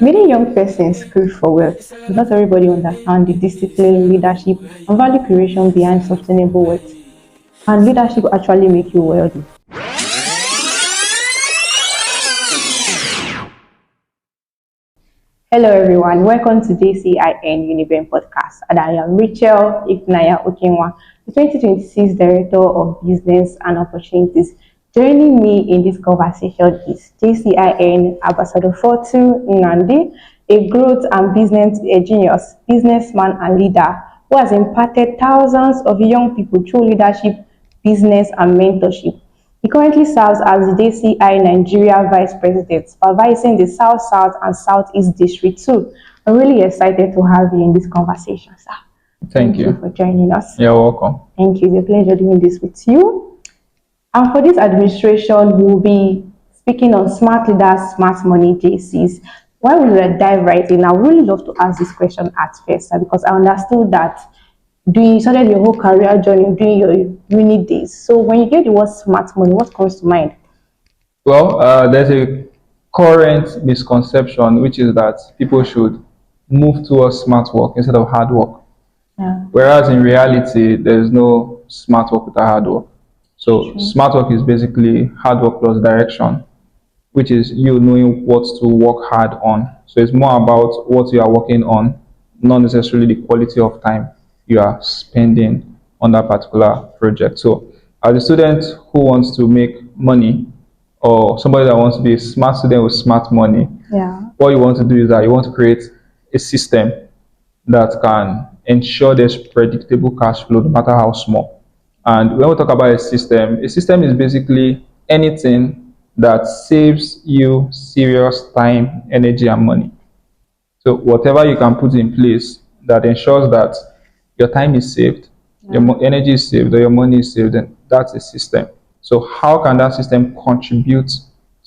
Many young persons crave for wealth, but not everybody understands the discipline, leadership, and value creation behind sustainable wealth. Can leadership actually make you wealthy? Hello everyone, welcome to JCIN Uniben podcast, and I am Racheal Ifunanya Okenwa, the 2026 Director of Business and Opportunities. Joining me in this conversation is JCIN Ambassador Fortu Nnamdi, a growth and business genius, businessman and leader who has impacted thousands of young people through leadership, business and mentorship. He currently serves as the JCI Nigeria Vice President, supervising the South South and Southeast District too. I'm really excited to have you in this conversation, sir. Thank you for joining us. You're welcome. Thank you. It's a pleasure doing this with you. And for this administration, we'll be speaking on smart leaders, smart money, Jaycees. While we will dive right in, I would really love to ask this question at first, sir, because I understood that you started your whole career journey during your uni days. So when you get the word smart money, what comes to mind? Well, there's a current misconception, which is that people should move towards smart work instead of hard work. Yeah. Whereas in reality, there's no smart work without hard work. So smart work is basically hard work plus direction, which is you knowing what to work hard on. So it's more about what you are working on, not necessarily the quality of time you are spending on that particular project. So as a student who wants to make money, or somebody that wants to be a smart student with smart money, what you want to do is that you want to create a system that can ensure there's predictable cash flow no matter how small. And when we talk about a system is basically anything that saves you serious time, energy, and money. So whatever you can put in place that ensures that your time is saved, your energy is saved, or your money is saved, then that's a system. So how can that system contribute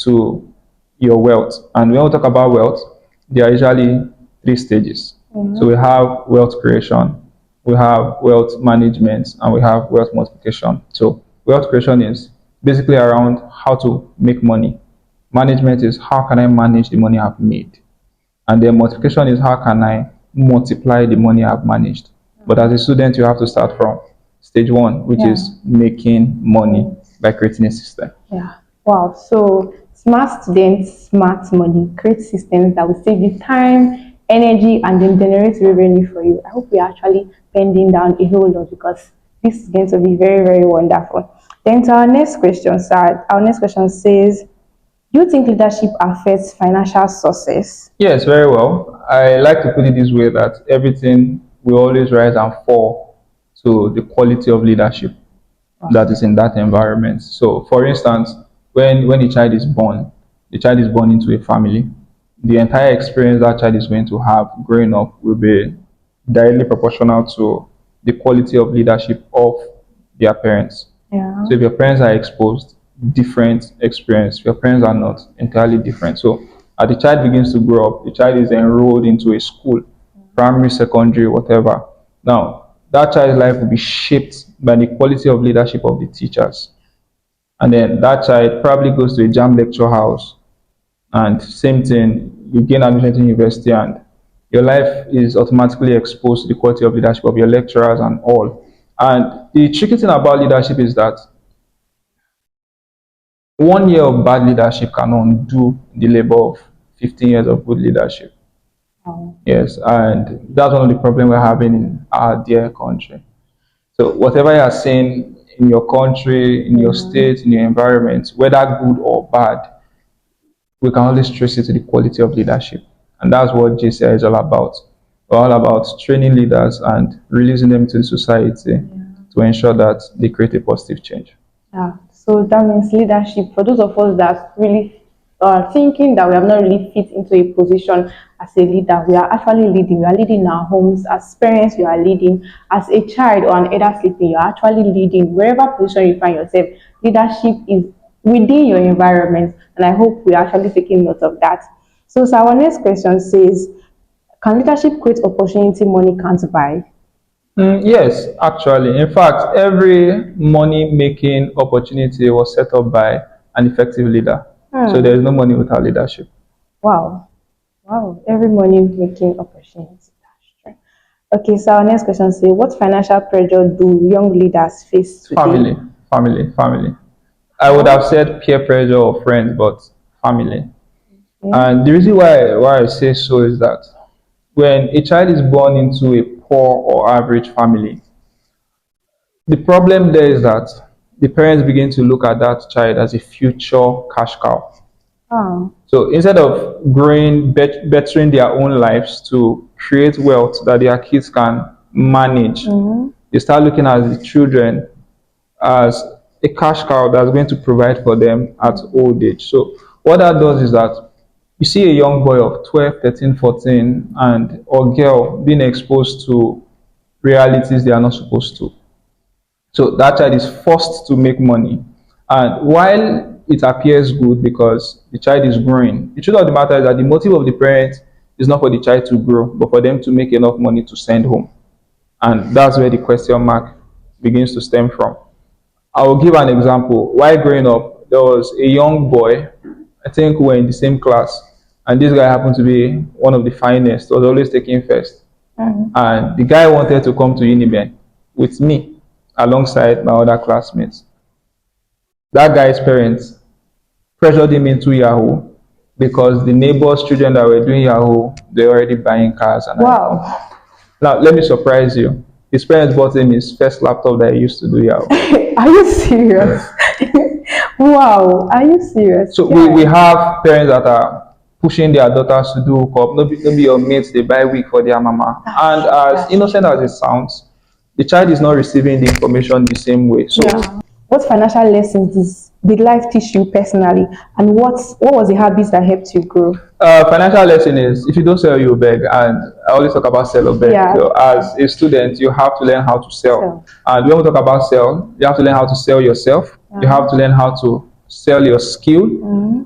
to your wealth? And when we talk about wealth, there are usually three stages. So we have wealth creation, we have wealth management, and we have wealth multiplication. So wealth creation is basically around how to make money. Management is how can I manage the money I've made? And then multiplication is how can I multiply the money I've managed? But as a student, you have to start from stage one, which is making money by creating a system. Yeah. Wow. So smart students, smart money, create systems that will save you time, energy, and then generate revenue for you. I hope we are actually pending down a whole lot because this is going to be very, very wonderful. Then to our next question, sir. Our next question says, do you think leadership affects financial success? Yes, very well. I like to put it this way that everything will always rise and fall to the quality of leadership that is in that environment. So, for instance, when a child is born, the child is born into a family. The entire experience that child is going to have growing up will be directly proportional to the quality of leadership of their parents. So if your parents are exposed, different experience. Your parents are not, entirely different. So as the child begins to grow up, the child is enrolled into a school, primary, secondary, whatever. Now, that child's life will be shaped by the quality of leadership of the teachers. And then that child probably goes to a jam lecture house, and same thing, you gain admission to university, and your life is automatically exposed to the quality of leadership of your lecturers and all. And the tricky thing about leadership is that 1 year of bad leadership can undo the labor of 15 years of good leadership. Yes, and that's one of the problems we're having in our dear country. So whatever you are seeing in your country, in your state, in your environment, whether good or bad, we can always trace it to the quality of leadership. And that's what JCI is all about. We're all about training leaders and releasing them to the society to ensure that they create a positive change. Yeah. So that means leadership, for those of us that really are thinking that we have not really fit into a position as a leader, we are actually leading. We are leading our homes. As parents, we are leading. As a child or an elder sleeping, you are actually leading. Wherever position you find yourself, leadership is within your environment. And I hope we are actually taking note of that. So our next question says, can leadership create opportunity money can't buy? Yes, actually. In fact, every money-making opportunity was set up by an effective leader. So there is no money without leadership. Wow. Wow. Every morning making opportunity. That's true. Okay, so our next question says, what financial pressure do young leaders face today? Family. I would have How? said peer pressure or friends, but family. Okay. And the reason why I say so is that when a child is born into a poor or average family, the problem there is that the parents begin to look at that child as a future cash cow. Oh. So instead of growing, bettering their own lives to create wealth that their kids can manage, they start looking at the children as a cash cow that's going to provide for them at old age. So what that does is that you see a young boy of 12, 13, 14, and or girl being exposed to realities they are not supposed to. So that child is forced to make money. And while it appears good because the child is growing, the truth of the matter is that the motive of the parent is not for the child to grow, but for them to make enough money to send home. And that's where the question mark begins to stem from. I will give an example. While growing up, there was a young boy, I think we were in the same class, and this guy happened to be one of the finest, was always taking first. And the guy wanted to come to Uniben with me alongside my other classmates. That guy's parents pressured him into Yahoo because the neighbors' children that were doing Yahoo, they're already buying cars. And Wow. now, let me surprise you. His parents bought him his first laptop that he used to do Yahoo. Are you serious? Wow. Are you serious? So we have parents that are pushing their daughters to do hookup. Maybe your mates, they buy wig for their mama. And as innocent as it sounds, the child is not receiving the information the same way. So Yeah. What financial lessons did life teach you personally, and what was the habits that helped you grow? financial lesson is if you don't sell, you beg. And I always talk about sell or beg. Yeah. So as a student, you have to learn how to sell. And when we talk about sell, you have to learn how to sell yourself. You have to learn how to sell your skill,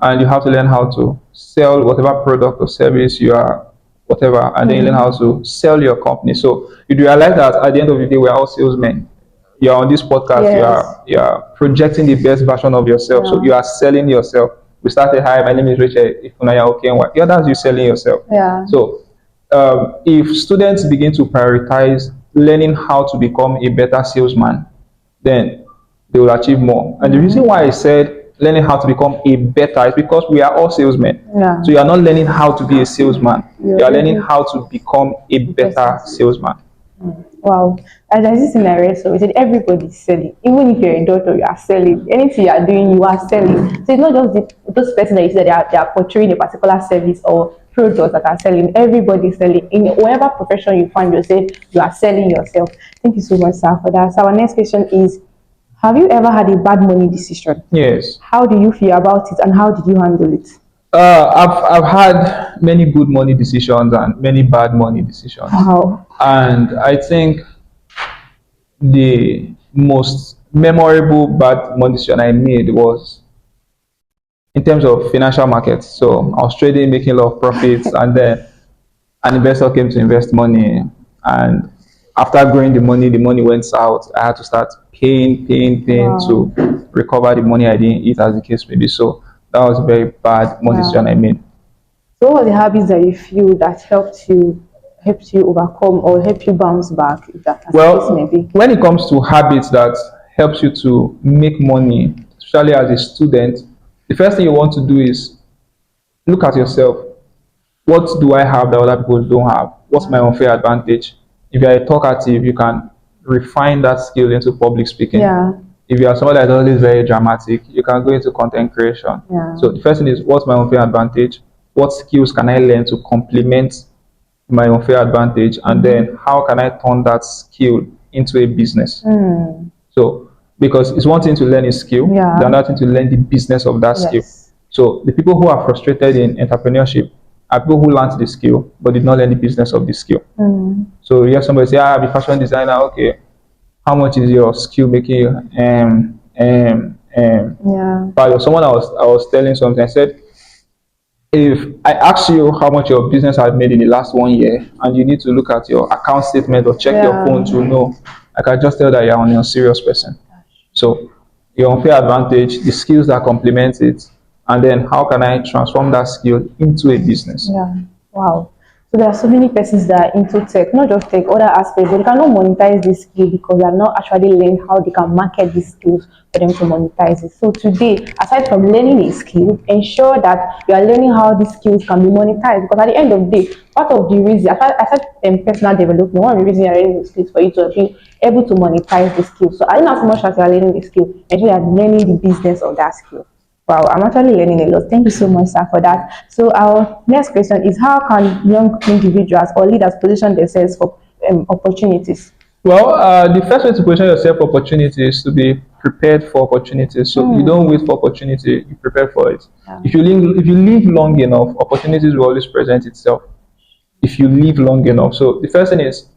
and you have to learn how to sell whatever product or service you are, whatever, and then you learn how to sell your company. So you realize that at the end of the day, we're all salesmen. You're on this podcast, Yes. you are projecting the best version of yourself. So you are selling yourself. We started, hi, my name is Racheal Ifunanya Okenwa. The others, you selling yourself. Yeah. So if students begin to prioritize learning how to become a better salesman, then they will achieve more. And the reason why I said learning how to become a better is because we are all salesmen. Yeah. So you are not learning how to be a salesman. You are learning how to become a better salesman. Wow. And there's this thing I read, so it said everybody's selling. Even if you're a doctor, you are selling. Anything you are doing, you are selling. So it's not just those persons that you said they are portraying a particular service or products that are selling. Everybody's selling. In whatever profession you find yourself, you are selling yourself. Thank you so much, sir, for that. So our next question is, have you ever had a bad money decision? Yes. How do you feel about it, and how did you handle it? I've had many good money decisions and many bad money decisions. Wow. And I think the most memorable bad money decision I made was in terms of financial markets. So I was trading, making a lot of profits, and then an investor came to invest money. And after growing the money went out. I had to start paying to recover the money I didn't eat, as the case may be. So that was a very bad money decision I made. So what were the habits that you feel that helped you overcome or help you bounce back, if that as the case may be? When it comes to habits that helps you to make money, especially as a student, the first thing you want to do is look at yourself. What do I have that other people don't have? What's my unfair advantage? If you're a talkative, you can refine that skill into public speaking. Yeah. If you are someone that is always very dramatic, you can go into content creation. Yeah. So the first thing is, what's my unfair advantage? What skills can I learn to complement my unfair advantage? And then how can I turn that skill into a business? So, because it's one thing to learn a skill, the other thing to learn the business of that skill. So the people who are frustrated in entrepreneurship are people who learned the skill but did not learn the business of the skill. So you have somebody say, I'm a fashion designer, okay. How much is your skill making you? But someone I was telling something, I said, if I ask you how much your business has made in the last 1 year, and you need to look at your account statement or check your phone to know, I can just tell that you're a serious person. So your unfair advantage, the skills that complement it, and then how can I transform that skill into a business? Yeah. Wow. So there are so many persons that are into tech, not just tech, other aspects, but they cannot monetize this skill because they have not actually learned how they can market these skills for them to monetize it. So today, aside from learning a skill, ensure that you are learning how these skills can be monetized. Because at the end of the day, part of the reason, aside personal development, one of the reasons you're learning the skills for you to be able to monetize the skill. So in as much as you are learning the skill, ensure you are learning the business of that skill. Wow, I'm actually learning a lot. Thank you so much, sir, for that. So our next question is, how can young individuals or leaders position themselves for opportunities? Well, the first way to position yourself for opportunity is to be prepared for opportunities. So you don't wait for opportunity, you prepare for it. Yeah. If you live long enough, opportunities will always present itself. If you live long enough. So the first thing is,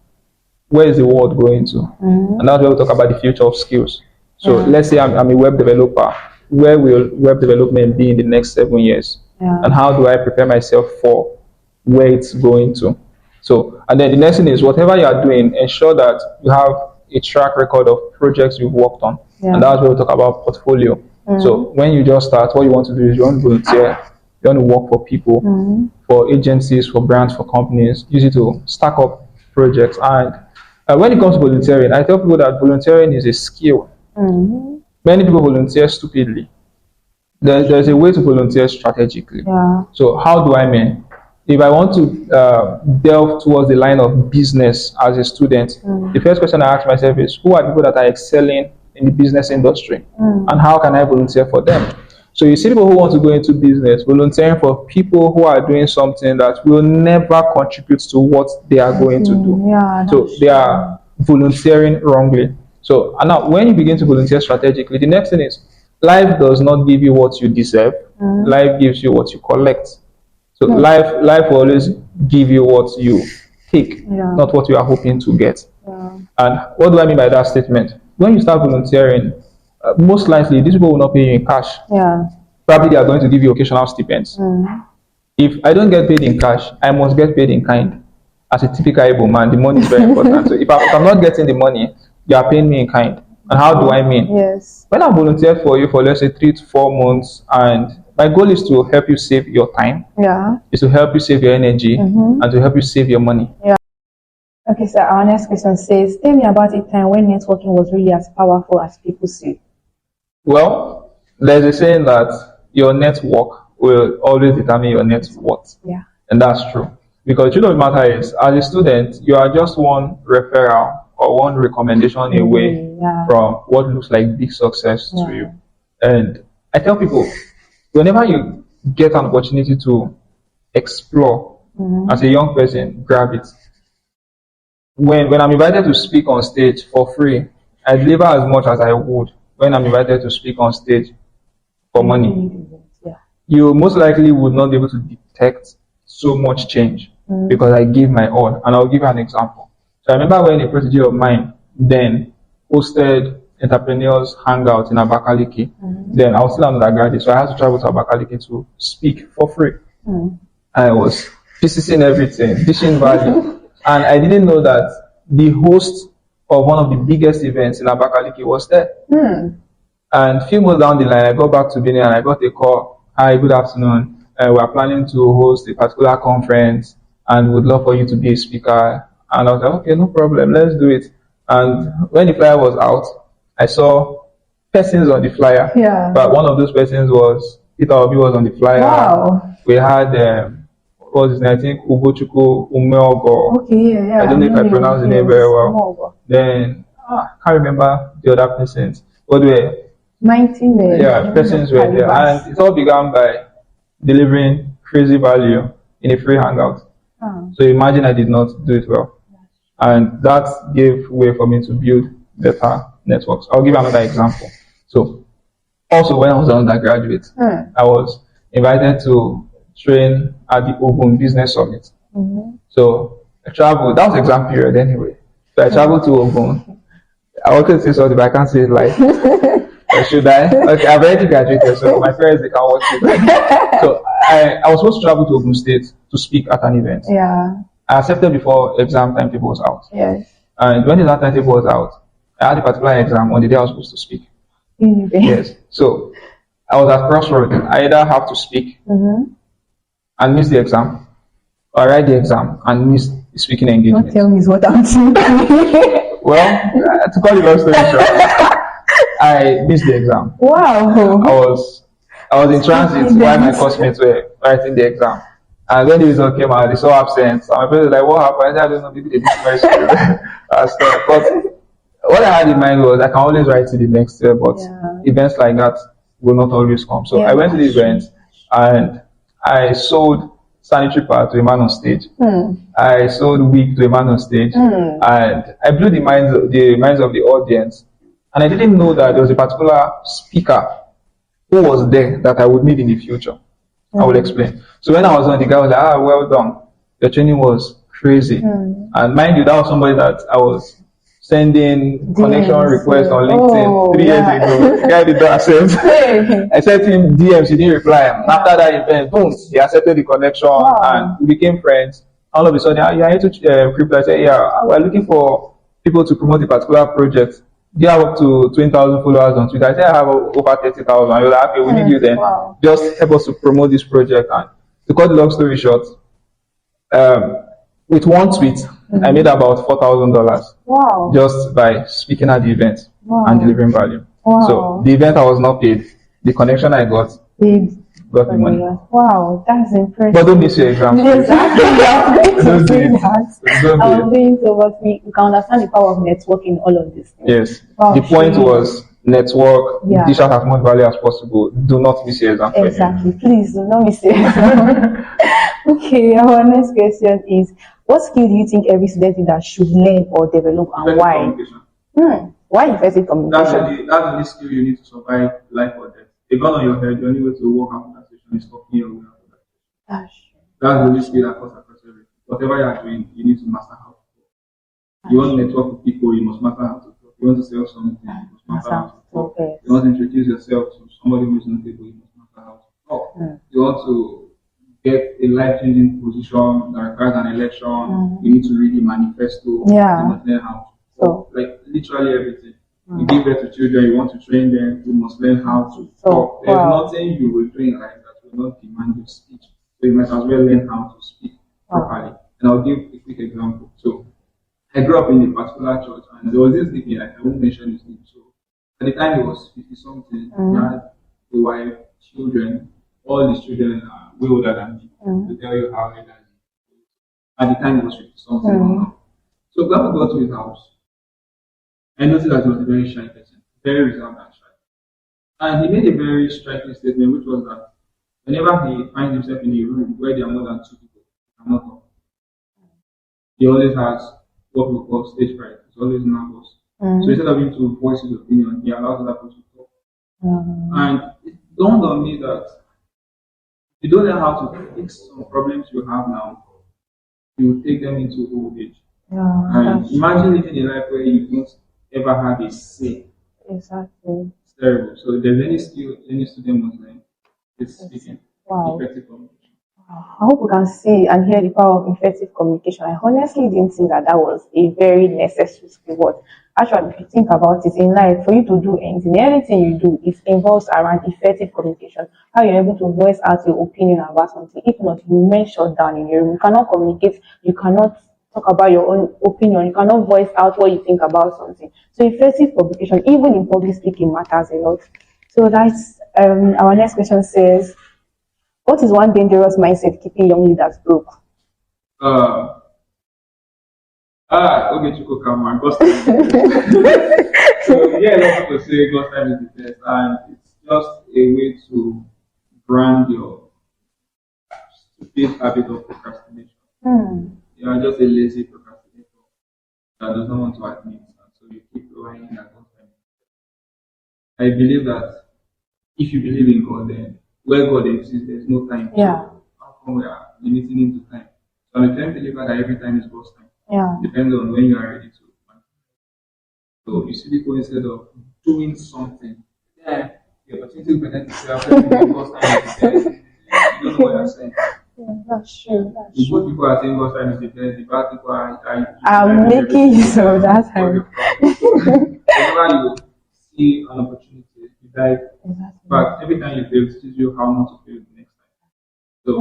where is the world going to? And that's where we talk about the future of skills. So let's say I'm a web developer. Where will web development be in the next 7 years? Yeah. And how do I prepare myself for where it's going to? So, and then the next thing is, whatever you are doing, ensure that you have a track record of projects you've worked on. Yeah. And that's where we talk about portfolio. So when you just start, what you want to do is you want to volunteer, you want to work for people, for agencies, for brands, for companies, use it to stack up projects. And when it comes to volunteering, I tell people that volunteering is a skill. Many people volunteer stupidly. There's a way to volunteer strategically. Yeah. So how do I mean? If I want to delve towards the line of business as a student, the first question I ask myself is, who are people that are excelling in the business industry? And how can I volunteer for them? So you see people who want to go into business, volunteering for people who are doing something that will never contribute to what they are going to do. Yeah, So they are volunteering wrongly. So, and now when you begin to volunteer strategically, the next thing is, life does not give you what you deserve. Life gives you what you collect. So life will always give you what you take, not what you are hoping to get. And what do I mean by that statement? When you start volunteering, most likely these people will not pay you in cash. Yeah. Probably they are going to give you occasional stipends. If I don't get paid in cash, I must get paid in kind. As a typical Igbo man, the money is very important. So if I'm not getting the money, you are paying me in kind. And how do I mean? Yes. When I volunteer for you for, let's say, 3 to 4 months, and my goal is to help you save your time, Yeah. is to help you save your energy, and to help you save your money. Yeah. Okay, so our next question says, tell me about a time when networking was really as powerful as people say. Well, there's a saying that your network will always determine your net worth. Yeah. And that's true. Because the truth of the matter is, as a student, you are just one referral or one recommendation away from what looks like big success to you. And I tell people, whenever you get an opportunity to explore as a young person, grab it. When I'm invited to speak on stage for free, I deliver as much as I would when I'm invited to speak on stage for money. You most likely would not be able to detect so much change because I give my all. And I'll give you an example. So I remember when a protege of mine then hosted entrepreneurs hangout in Abakaliki. Then I was still an undergraduate, so I had to travel to Abakaliki to speak for free. I was PCCing everything, dishing value. And I didn't know that the host of one of the biggest events in Abakaliki was there. And a few months down the line, I got back to Benin and I got a call. Hi, good afternoon. We are planning to host a particular conference and would love for you to be a speaker. And I was like, okay, no problem, let's do it. And when the flyer was out, I saw persons on the flyer. But one of those persons was Peter Obi was on the flyer. Wow. We had what was his name? I think Ugochukwu Umeogo. Okay, I don't know if I pronounced the name very well. Then I can't remember the other persons. But were 19 persons were there. And it all began by delivering crazy value in a free hangout. So imagine I did not do it well. And that gave way for me to build better networks. I'll give you another example. So also when I was an undergraduate, I was invited to train at the Ogun Business Summit. So I traveled, that was exam period anyway. So I traveled to Ogun. I wanted to say something, but I can't say it live. Should I? Okay, I've already graduated, so my parents, they can't watch it. So I was supposed to travel to Ogun State to speak at an event. I accepted before exam timetable was out. And when the exam timetable was out, I had a particular exam on the day I was supposed to speak. Yes. So I was at crossroads. I either have to speak and miss the exam, or write the exam and miss the speaking Don't engagement. tell me what I'm thinking. Well, to cut the long story short, I missed the exam. Wow. I was in transit while my classmates were writing the exam. And when the result came out, they saw absent. And my parents were like, what happened? I don't know, maybe they didn't my school. But what I had in mind was I can always write to the next year, but events like that will not always come. So I went to the event and I sold sanitary pad to a man on stage. I sold wig to a man on stage. And I blew the minds of the audience. And I didn't know that there was a particular speaker who was there that I would need in the future. I will explain. So when I was on, the guy was like, well done. Your training was crazy. And mind you, that was somebody that I was sending connection requests on LinkedIn 3 years ago. The guy did not accept. I sent him DMs, he didn't reply. And after that event, boom, he accepted the connection and we became friends. All of a sudden, you're here to crypto. I said, we're looking for people to promote a particular project. Do you have up to 20,000 followers on Twitter? I said, I have over 30,000. You're like, okay, we need you then. Just help us to promote this project. And to cut the long story short, with one tweet, I made about $4,000 just by speaking at the event and delivering value. So the event I was not paid. The connection I got the money. Wow, that's impressive. But don't miss your exam. Exactly. I was doing so, but we can understand the power of networking, all of this. Yes. The point was network, dish out as much value as possible. Do not miss your exam. Exactly. Please do not miss your exam. Okay, our next question is, what skill do you think every student leader should learn or develop and why? Why effective communication? That's the only skill you need to survive life or death. A gun on your head, the only way to walk out of that station is talking your way out of that station. That's the only skill that cuts across everything. Whatever you are doing, you need to master how to talk. You want to network with people, you must master how to talk. You want to sell something, you must master how to talk. You want to introduce yourself to somebody who is not able, you must master how to talk. You want to get a life-changing position that requires an election, you need to read the manifesto, you must learn how to talk. Like literally everything. You give birth to children, you want to train them, you must learn how to talk. There's nothing you will do in life that will not demand your speech. So you might as well learn how to speak properly. And I'll give a quick example. So I grew up in a particular church and there was this lady, I won't mention his name. So at the time he was 50 something, he had a wife, children, all his children are way older than me to tell you how old he is. At the time he was 50 something. So when we got to his house, I noticed that he was a very shy person, very reserved and shy. And he made a very striking statement, which was that whenever he finds himself in a room where there are more than 2 people, he cannot talk. He always has what we call stage fright. He's always nervous. So instead of him to voice his opinion, he allows other people to talk. And it dawned on me that if you don't know how to fix some problems you have now, you will take them into old age. And imagine living a life where you don't ever have a say. Exactly. It's terrible. So if there's any skill any student must learn, it's speaking. Effective communication. I hope we can see and hear the power of effective communication. I honestly didn't think that was a very necessary skill. But actually, if you think about it in life, for you to do anything you do, it involves around effective communication. How you're able to voice out your opinion about something. If not, you remain shut down in your room. You cannot communicate. You cannot talk about your own opinion. You cannot voice out what you think about something. So effective communication, even in public speaking, matters a lot. So that's our next question says, what is one dangerous mindset keeping young leaders broke? Okay, Chuko Kama, God's time. So yeah, a lot of people say God's time is the best, and it's just a way to brand your stupid habit of procrastination. You are just a lazy procrastinator that does not want to admit, and so you keep relying on God's time. I believe that if you believe in God, then where God exists, there's no time. So how come we are limiting into time? So I'm a firm believer that every time is God's time. Depends on when you are ready to. So you see people instead of doing something, the opportunity to present itself when God's time is the best. You don't know what you're saying. That's true. The good people are saying God's time is the best. The bad people are making use of that time. Whenever you see an opportunity, you Like, in Exactly. fact, every time you fail, it teaches you how not to fail the next time. So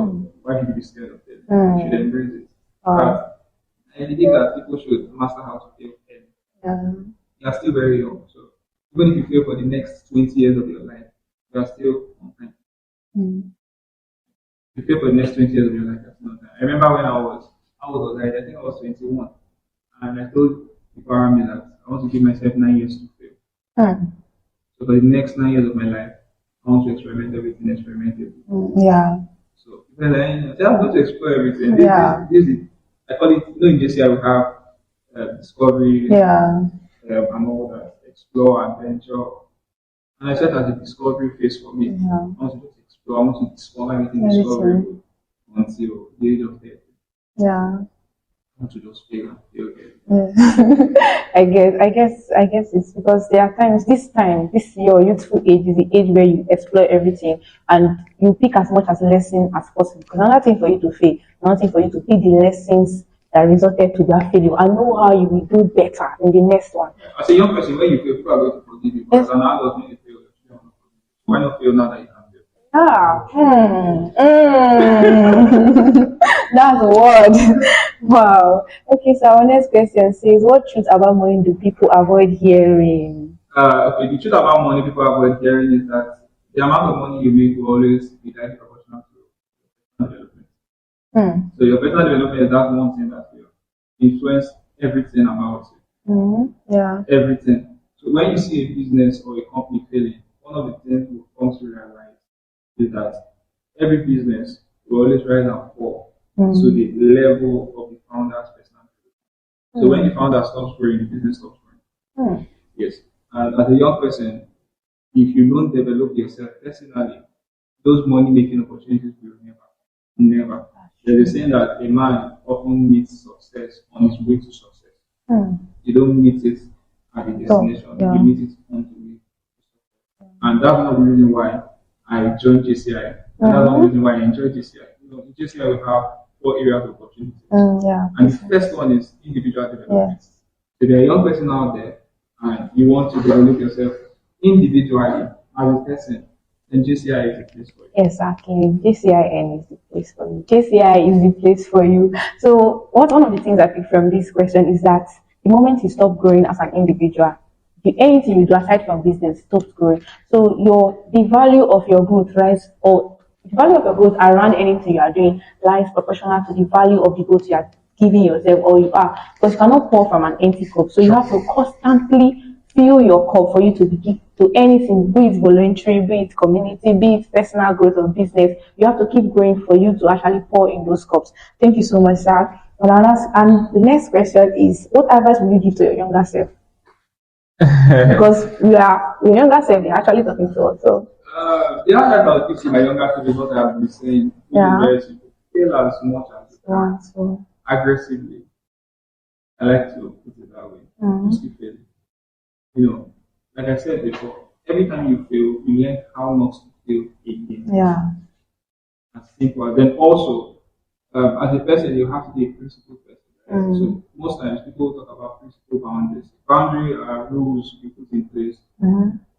why should you be scared of failing? You should embrace it. But I believe that people should master how to fail early. Yeah. You are still very young, so even if you fail for the next 20 years of your life, you are still on time. Mm. If you fail for the next 20 years of your life, you are still on time. I remember when I was like, I think I was 21, and I told the power me that I want to give myself 9 years to fail. Mm. So for the next 9 years of my life, I want to experiment everything, experiment everything. Yeah. So because I say I'm going to explore everything. Yeah. I call it, in JCI we have discovery Yeah. and all that, explore, adventure. And I said that the discovery phase for me. Yeah. I want to just explore, I want to discover everything Everything. discoverable until the age of 30. Yeah. I want to just fail and fail again. Yeah. I guess it's because there are times, this your youthful age is the age where you explore everything and you pick as much as lesson as possible. Because another thing for you to fail, another thing for you to pick the lessons that resulted to that failure and know how you will do better in the next one. As a young person, when you fail, people are going to forgive you. But Yes. as an adult, when you fail, you are not forgive you. Why not fail now that you can fail? Ah, that's a word. Wow. Okay, so our next question says, what truth about money do people avoid hearing? Okay, the truth about money people avoid hearing is that the amount of money you make will always be directly proportional to your personal development. Hmm. So your personal development is that one thing that will influence everything about Yeah. you. Everything. So when you see a business or a company failing, one of the things you come to realize is that every business will always rise and fall to the level of the founder's personal development. So when the founder stops growing, the business stops growing. Yes. And as a young person, if you don't develop yourself personally, those money making opportunities will never. There's a saying that a man often meets success on his way to success. You don't meet it at the destination, yeah. you meet it on the way. And that's one of the reasons why I joined JCI. And that's one of the reasons why I enjoy JCI. In JCI we have 4 areas of opportunities. Yeah. And the first one is individual development. Yes. So there are young person out there and you want to develop yourself individually as a person, then JCI is the place for you. Exactly. JCIN is the place for you. JCI is the place for you. So, one of the things I pick from this question is that the moment you stop growing as an individual, anything you do aside from business stops growing. So, the value of your growth rise, or the value of your growth around anything you are doing lies proportional to the value of the growth you are giving yourself or you are. Because you cannot pour from an empty cup. So, you have to constantly fill your cup for you to begin to anything, be it voluntary, be it community, be it personal growth or business. You have to keep growing for you to actually pour in those cups. Thank you so much, sir. And the next question is, what advice will you give to your younger self? Because your younger self, they're actually talking to us. So The other time I'll teach my younger people is what I have been saying, which is very simple. Fail as much as you can. so Aggressively. I like to put it that way. Just keep failing. Like I said before, every time you fail, you learn how not to fail again. yeah. As simple as then also, as a person, you have to be a principled person. Right? So most times people talk about principle boundaries. Boundary are rules you put in place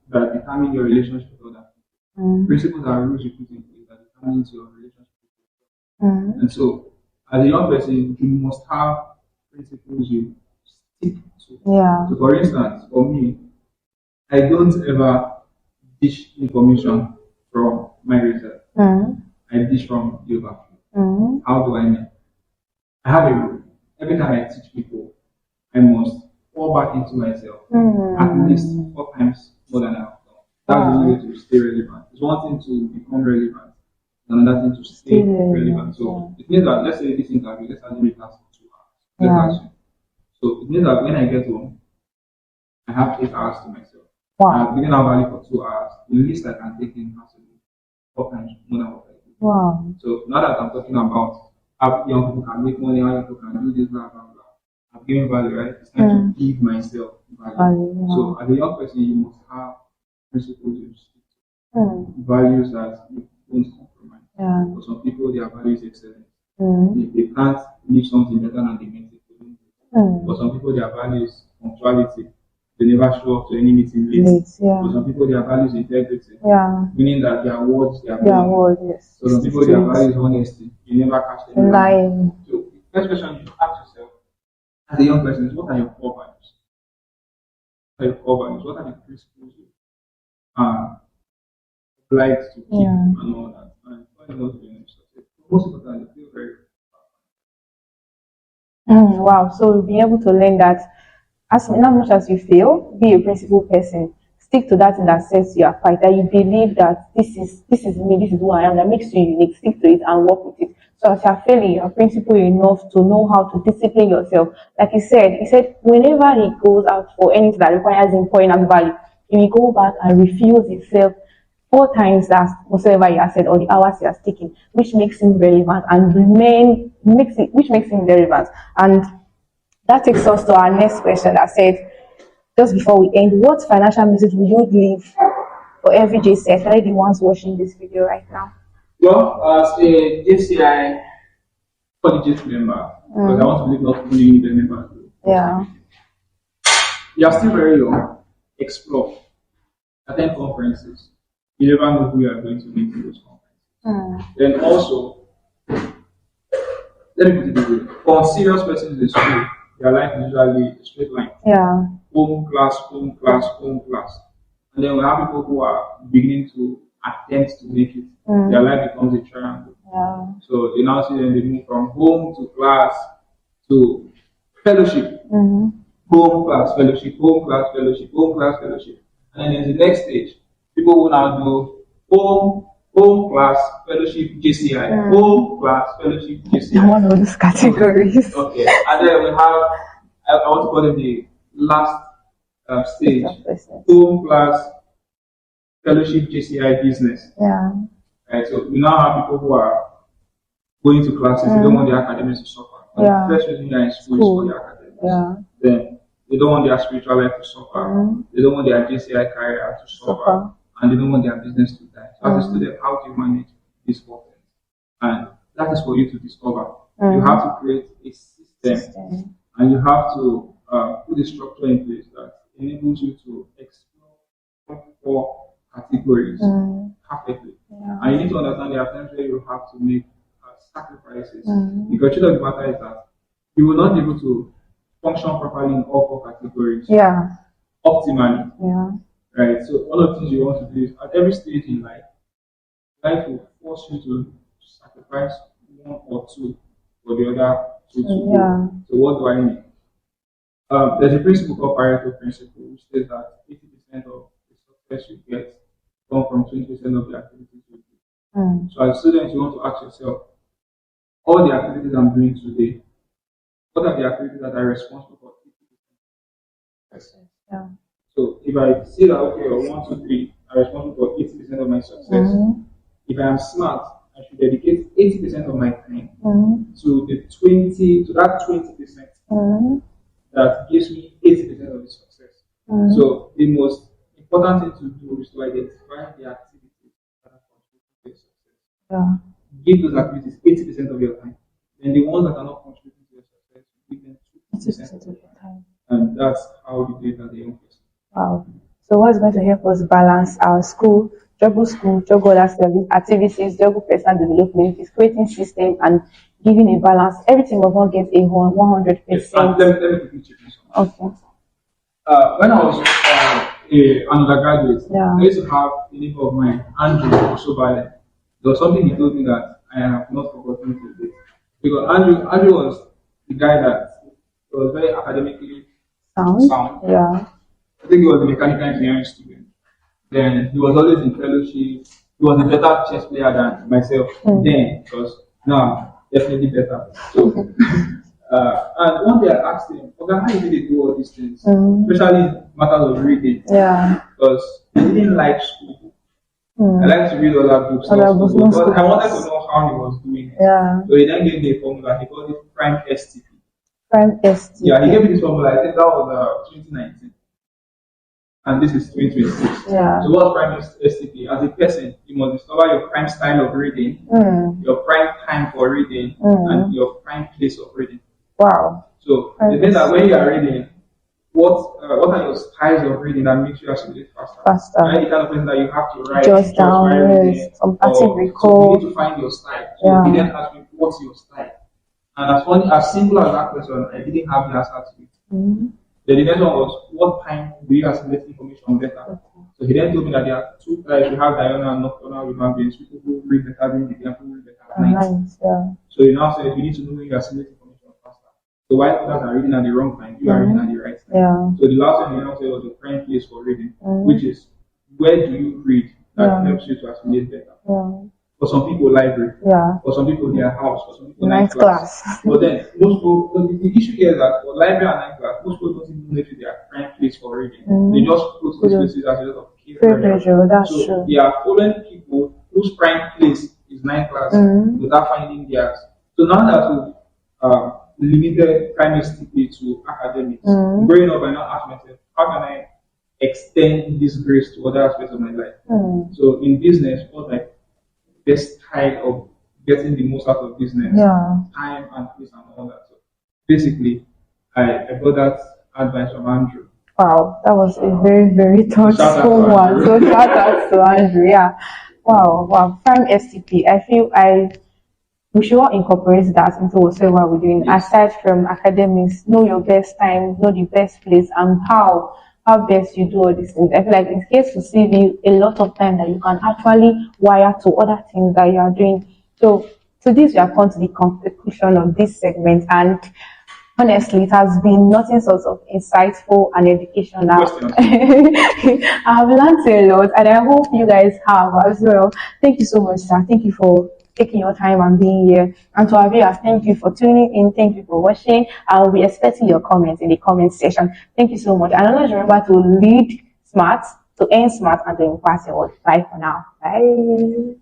that determine your relationship with other people. Principles are rules you put in place that determine your relationship with other people. And so, as a young person, you must have principles you stick to. Yeah. So, for instance, for me, I don't ever dish information from my research. I dish from the overflow. How do I mean? I have a rule. Every time I teach people, I must fall back into myself at least 4 times more than I've done. That's the only way to stay relevant. It's one thing to become relevant, and another thing to stay relevant. So it means that let's say this interview, let's assume it lasts for 2 hours. Let's assume. So it means that when I get home, I have 8 hours to myself. I've given out value for 2 hours. The least I can take in has to be 4 times more than what I do. So now that I'm talking about how young people can make money, how young people can do this, blah, blah, blah. I've given value, right? It's time to give myself value. So as a young person, you must have principles you stick to. Values that you don't compromise. For some people, their value is excellence. If they can't leave something better than they meant it, they don't do it. For some people, their value is punctuality. they never show up to any meeting late. Yeah. For some people, their values integrity. Yeah. Meaning that their words, their word, yes. So some people, their values honesty. You never catch them lying. So the first question you ask yourself as a young person is, what are your core values? What are your core values? What are the principles you like to keep and all that? And when you want to be most importantly, feel very Wow. So being able to learn that as not much as you feel, be a principled person. Stick to that thing that sets you apart. That you believe that this is me, this is who I am. That makes you unique. Stick to it and work with it. So as you're failing, you're principled enough to know how to discipline yourself. Like he said whenever he goes out for anything that requires him pouring out value, he will go back and refuse himself 4 times that whatsoever he has said or the hours he has taken, which makes him relevant and which makes him relevant. And that takes us to our next question that said, just before we end, what financial message would you leave for every JC, especially the ones watching this video right now? Well, as a JCI collegiate member, because I want to believe not only the member. Yeah. You are still very young. Explore. Attend conferences. You never know who you are going to meet in those conferences. Then also, let me put it this way. For serious persons in school, their life is usually a straight line. Yeah. Home class, home class, home class. And then we have people who are beginning to attempt to make it. Their life becomes a triangle. Yeah. So you now see them, they move from home to class to fellowship. Home class, fellowship, home class, fellowship, home class, fellowship. And then in the next stage, people will now do home class, fellowship, JCI. Home class, fellowship, JCI. One of those categories. Okay. And then we have, I want to call it the last stage. Home class, fellowship, JCI business. Yeah. Right. So we now have people who are going to classes, they don't want their academics to suffer. The first reason they are in school is for their academics. Yeah. Then they don't want their spiritual life to suffer. They don't want their JCI career to suffer. And they don't want their business to die. So as a student, how do you manage this whole thing? And that is for you to discover. You have to create a system and you have to put a structure in place that enables you to explore 4 categories perfectly. Yeah. And you need to understand there are times where you have to make sacrifices. Because the truth of the matter is that you will not be able to function properly in all 4 categories. Yeah. Optimally. Yeah. Right. So one of the things you want to do is at every stage in life will force you to sacrifice 1 or 2 for the other 2 to go. So what do I mean? There's a principle called Pareto principle, which says that 80% of the success you get come from 20% of the activities you do. So as a student, you want to ask yourself, all the activities I'm doing today, what are the activities that are responsible for 80%? Yeah. So if I say that, okay, 1, 2, 3 are responsible for 80% of my success, if I am smart, I should dedicate 80% of my time to that 20% that gives me 80% of the success. So the most important thing to do is to identify the activities that are contributing to your success. Yeah. Give those activities 80% of your time. And the ones that are not contributing to your success, give them 20% of your time. And that's how you do it as a young person. Wow. So what's going to help us balance our school, juggle other service activities, juggle personal development, is creating system and giving a balance. Everything will not get a 100%. Yes, let me quickly check this one. Okay. When I was an undergraduate, I used to have a neighbor of mine, Andrew Osobale. There was something he told me that I have not forgotten to date. Because Andrew was the guy that was very academically sound. Yeah. I think he was a mechanical engineering student. Then he was always in fellowship. He was a better chess player than myself then, because now definitely better. So, and one day I asked him, okay, how did he do all these things? Especially in matters of reading. Yeah. Because he didn't like school. I like to read other books. But I wanted to know how he was doing it. Yeah. So he then gave me a formula. He called it Prime STP. Prime STP. Yeah, he gave me this formula. I think that was 2019. And this is 2026. Yeah. So what's prime STP? As a person, you must discover your prime style of reading, your prime time for reading, and your prime place of reading. Wow. So the thing that when you are reading, what are your styles of reading that makes you assimilate faster? Faster. Are you the kind of person that you have to write Just down, while reading, yes. Some active or so you recall. need to find your style. So Yeah. he then asked me, what's your style? And as funny, as simple as that question, I didn't have the answer to it. Mm-hmm. Then the next one was, what time do you assimilate information better? So he then told me that there are two types. We have diurnal and nocturnal human beings, people who read better during the day and who read better at night. Nice, yeah. So he now said, you need to know when you assimilate information faster. So while others are reading at the wrong time, you are reading at the right time. Yeah. So the last one he now said was the prime place for reading, Mm-hmm. which is where do you read that Yeah. helps you to assimilate better. Yeah. For some people, library. Yeah. For some people, their house. For some people, Ninth class. But then, most people, the issue here is that for library and ninth class, most people don't even know if they are prime place for reading. They just go to these places as a result of peer pressure. That's so true. they are following people whose prime place is ninth class without finding theirs. So now that we've limited primary strictly to academics, growing up, I now ask myself, how can I extend this grace to other aspects of my life? So in business, what's my best style of getting the most out of business, time and place and all that. So basically, I got that advice from Andrew. Wow, that was a very, very thoughtful one. So shout out to Andrew. Yeah. Wow. Prime STP. I feel we should all incorporate that into whatever we're doing. Yes. Aside from academics, know your best time, know the best place, and how best you do all these things. I feel like it gets to save you a lot of time that you can actually wire to other things that you are doing. So this we have come to the conclusion of this segment, and honestly, it has been nothing sort of insightful and educational. I have learned a lot, and I hope you guys have as well. Thank you so much, sir. Thank you for taking your time and being here. And to our viewers, thank you for tuning in. Thank you for watching. I'll be expecting your comments in the comment section. Thank you so much. And always remember to lead smart, to earn smart, and to impact your world. Bye for now. Bye.